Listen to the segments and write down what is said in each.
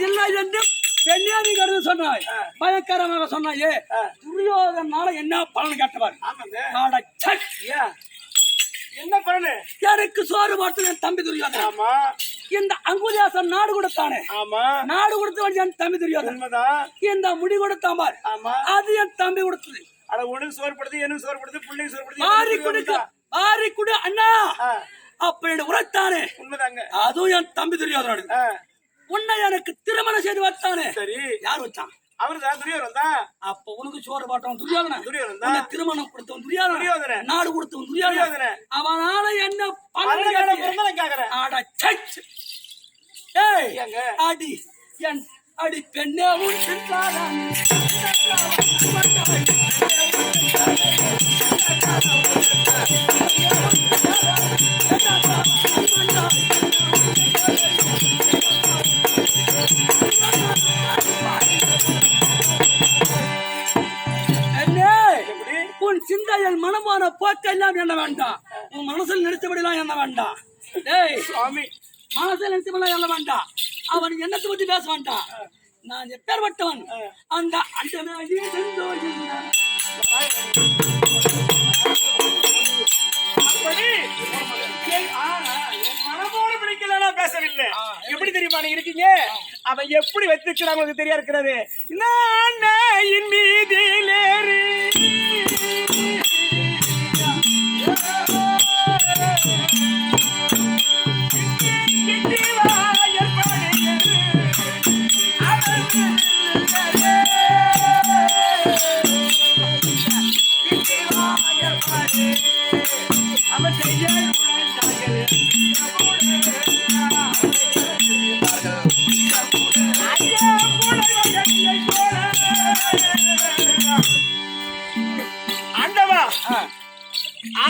இல்லை என்று பெண்ணியாரி கருது சொன்னாய். பயங்கரமாக சொன்னாயே. துரியோதனால என்ன பலன் கேட்டவர்? என்ன பலனு? எனக்கு சோறு போட்டு என் தம்பி துரியோதன். ஆமா. இந்த அங்குலியாசன் நாடு கொடுத்தானே. ஆமா. நாடு கொடுத்து என் தம்பி துரியோதன். உண்மைதான். இந்த முடி கொடுத்தாம அது என் தம்பி கொடுத்தது. அட உனக்கு சோறு படுது, எனக்கு சோறு படுது, பிள்ளைக்கு சோறு படுது. ஆரி குடு அண்ணா அப்படி உரைத்தானே. உண்மைதாங்க. அதுவும் என் தம்பி துரியோதனோடு. உன்னை எனக்கு திருமணம் செய்து வச்சானே. சரி. யார் வச்சான்? அவருதான் துரியோதனன் தான். அப்ப உனக்கு சோறு போட்டவன் துரியோதனன். துரியோதனன் தான். திருமணம் கொடுத்தவன் துரியோதனன். நாடு கொடுத்தவன் துரியோதனன். அவனால என்ன பலன் கேக்குறேன். அட சச். ஏய் அடி என் அடி பெண்ணே உன் சிந்தாரான். உன் சிந்தையில் மனமான போக்கெல்லாம் என்ன வேண்டாம். உன் மனசில் நினைச்சபடிலாம் என்ன வேண்டாம். டேய் சுவாமி, மனசில் நினைச்சபடிலாம் என்ன வேண்டாம். அவன் என்னத்தை பத்தி பேச வேண்டாம். நான் எப்பேற்பட்டவன். அந்த மனமோடு பிடிக்கல பேசவில்லை. எப்படி தெரியுமா நீங்க இருக்கீங்க? அவன் எப்படி வச்சிருக்கிறாங்க உங்களுக்கு தெரியா இருக்கிறது. நான் மீதிலேறி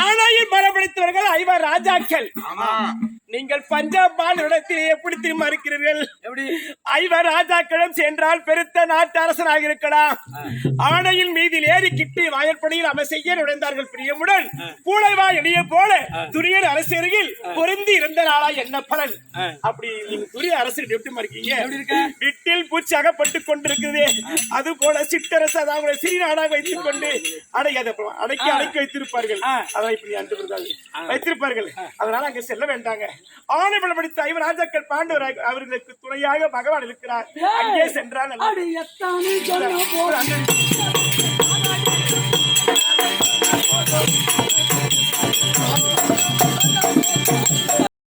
ஆணையில் மரபளித்தவர்கள் 5 ராஜாக்கள். நீங்கள் பஞ்சாப் மாநிலத்தில் எப்படி திரும்ப இருக்கிறீர்கள்? எப்படி 5 ராஜாக்களும் சென்றால் பெருத்த நாட்டு அரசனாக இருக்கலாம். ஆணையில் மீதில் ஏறி கிட்டி வாயற்படியில் செய்ய நுழைந்தார்கள். பிரியமுடன் பூளைவா எளிய போல துரியர் அரசருகில் பொருந்தி இருந்த நாளா என்ன பலன்? அப்படி நீங்க துரிய அரசு எப்படி இருக்கீங்க? வீட்டில் பூச்சி அகப்பட்டுக் கொண்டிருக்கிறது. அது போல சிற்றரசு அதாவது சிறி நாடாக வைத்துக் கொண்டு அடக்கி வைத்திருப்பார்கள். அதான் இப்படி வைத்திருப்பார்கள். அதனால அங்க செல்ல வேண்டாங்க. ஆணை பலப்படுத்த 5 ராஜாக்கள் பாண்டவர் அவர்களுக்கு துணையாக பகவான் இருக்கிறார். அங்கே சென்றால்